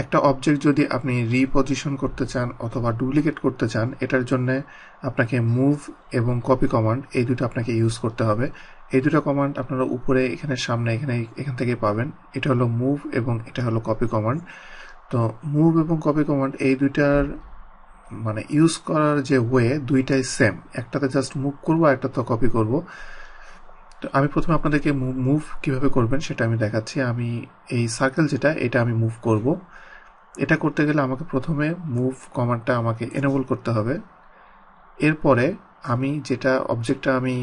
একটা অবজেক্ট যদি আপনি রিপজিশন করতে চান অথবা ডুপ্লিকেট করতে চান, এটার জন্য আপনাকে মুভ এবং কপি কমান্ড এই দুটো আপনাকে ইউজ করতে হবে। এই দুটো কমান্ড আপনারা উপরে এখানে সামনে এখান থেকে পাবেন। এটা হলো মুভ এবং এটা হলো কপি কমান্ড। তো মুভ এবং কপি কমান্ড এই দুইটার মানে ইউজ করার যে ওয়ে দুইটাই সেম, একটাতে জাস্ট মুভ করবো, একটাতে কপি করব। তো আমি প্রথমে আপনাদেরকে মুভ কিভাবে করবেন সেটা আমি দেখাচ্ছি। আমি এই সার্কেল যেটা, এটা আমি মুভ করব। এটা করতে গেলে আমাকে প্রথমে মুভ কমান্ডটা আমাকে এনেবল করতে হবে। এরপরে আমি যেটা অবজেক্টটা আমি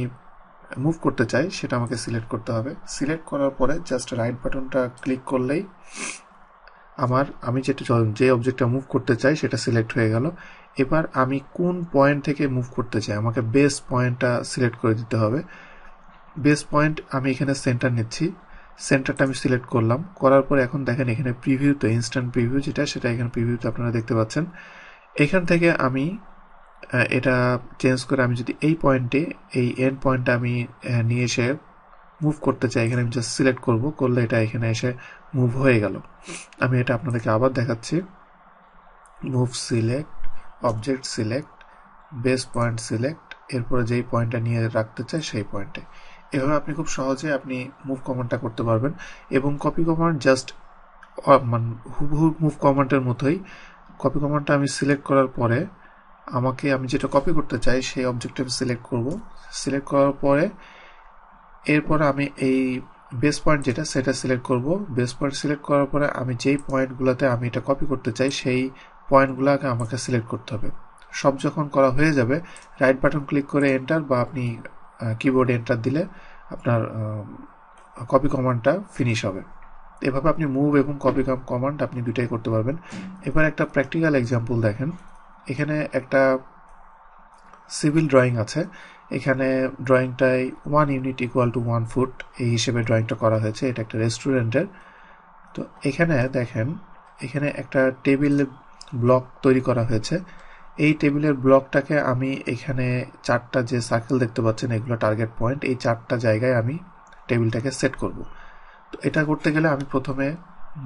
মুভ করতে চাই সেটা আমাকে সিলেক্ট করতে হবে। সিলেক্ট করার পরে জাস্ট রাইট বাটনটা ক্লিক করলেই আমি যে অবজেক্টটা মুভ করতে চাই সেটা সিলেক্ট হয়ে গেল। এবার আমি কোন পয়েন্ট থেকে মুভ করতে চাই আমাকে বেস পয়েন্টটা সিলেক্ট করে দিতে হবে। বেস পয়েন্ট আমি এখানে সেন্টার নিচ্ছি, সেন্টারটা আমি সিলেক্ট করলাম। করার পরে এখন দেখেন এখানে প্রিভিউতে ইনস্ট্যান্ট প্রিভিউ সেটা এখানে প্রিভিউতে আপনারা দেখতে পাচ্ছেন। এখান থেকে আমি এটা চেঞ্জ করে আমি যদি এই পয়েন্টে এই এন্ড পয়েন্টটা আমি নিয়ে এসে মুভ করতে চাই, এখানে আমি জাস্ট সিলেক্ট করলে এটা এখানে এসে মুভ হয়ে গেল। আমি এটা আপনাদেরকে আবার দেখাচ্ছি। Move select, object select, base point select, এরপরে যেই পয়েন্টটা নিয়ে রাখতে চাই সেই পয়েন্টে। এভাবে আপনি খুব সহজে আপনি মুভ কমান্ডটা করতে পারবেন। এবং কপি কমান্ড জাস্ট হুবহু মুভ কমান্ডের মতোই। কপি কমান্ডটা আমি সিলেক্ট করার পরে আমি যেটা কপি করতে চাই সেই অবজেক্টটা আমি সিলেক্ট করব। সিলেক্ট করার পরে এরপরে আমি এই বেস পয়েন্ট যেটা সেটা সিলেক্ট করব। বেস পয়েন্ট সিলেক্ট করার পরে আমি যেই পয়েন্টগুলোতে আমি এটা কপি করতে চাই সেই পয়েন্টগুলোকে আমাকে সিলেক্ট করতে হবে। সব যখন করা হয়ে যাবে রাইট বাটন ক্লিক করে এন্টার বা আপনি কিবোর্ডে এন্টার দিলে আপনার কপি কমান্ডটা ফিনিশ হবে। এভাবে আপনি মুভ এবং কপি কমান্ড আপনি দুটাই করতে পারবেন। এবার একটা প্র্যাকটিক্যাল এক্সাম্পল দেখেন। এখানে একটা সিভিল ড্রয়িং আছে। এখানে ড্রয়িংটায় 1 ইউনিট ইকুয়াল টু 1 ফুট এই হিসেবে ড্রয়িংটা করা হয়েছে। এটা একটা রেস্টুরেন্টের। তো এখানে দেখেন এখানে একটা টেবিল ব্লক তৈরি করা হয়েছে। এই টেবিলের ব্লকটাকে আমি এখানে 4টা যে সার্কেল দেখতে পাচ্ছেন এগুলো টার্গেট পয়েন্ট, এই 4টা জায়গায় আমি টেবিলটাকে সেট করব। তো এটা করতে গেলে আমি প্রথমে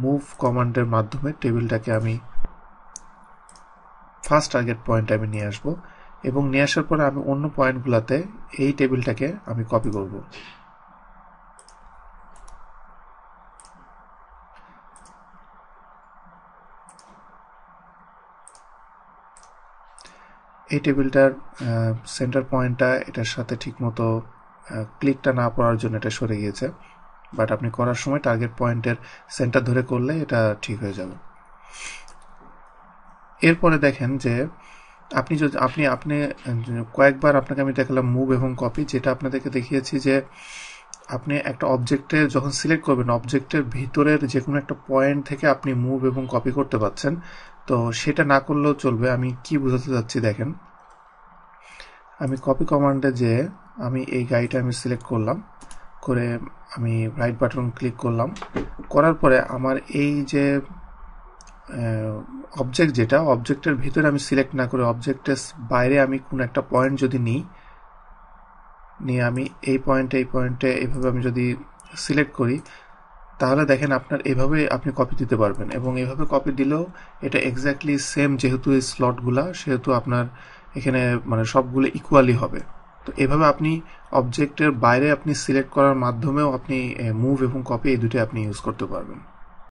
মুভ কমান্ডের মাধ্যমে টেবিলটাকে আমি ফার্স্ট টার্গেট পয়েন্টে আমি নিয়ে আসবো এবং নিয়ে আসার পরে আমি অন্য পয়েন্টগুলোতে এই টেবিলটাকে আমি কপি করব। এই টেবিলটার সেন্টার পয়েন্টটা এটার সাথে ঠিকমতো ক্লিকটা না পড়ার জন্য এটা সরে গিয়েছে, বাট আপনি করার সময় টার্গেট পয়েন্টের সেন্টার ধরে করলে এটা ঠিক হয়ে যাবে। এরপরে দেখেন যে আপনি কয়েকবার আপনাকে আমি দেখালাম মুভ এবং কপি, যেটা আপনাদেরকে দেখিয়েছি যে আপনি একটা অবজেক্টে যখন সিলেক্ট করবেন অবজেক্টের ভিতরের যে কোনো একটা পয়েন্ট থেকে আপনি মুভ এবং কপি করতে পারছেন। তো সেটা না করলেও চলবে। আমি কি বোঝাতে চাচ্ছি দেখেন, আমি কপি কমান্ডে যে আমি এই গাড়িটা আমি সিলেক্ট করলাম, করে আমি রাইট বাটন ক্লিক করলাম। করার পরে আমার এই যে অবজেক্ট যেটা অবজেক্টের ভিতরে আমি সিলেক্ট না করে অবজেক্টের বাইরে আমি কোনো একটা পয়েন্ট যদি নিয়ে আমি এই পয়েন্টে এইভাবে আমি যদি সিলেক্ট করি তাহলে দেখেন আপনার এভাবে আপনি কপি দিতে পারবেন। এবং এভাবে কপি দিলেও এটা এক্স্যাক্টলি সেম, যেহেতু এই স্লটগুলা সেহেতু আপনার এখানে মানে সবগুলো ইকুয়ালি হবে। তো এভাবে আপনি অবজেক্টের বাইরে আপনি সিলেক্ট করার মাধ্যমেও আপনি মুভ এবং কপি এই দুটো আপনি ইউজ করতে পারবেন।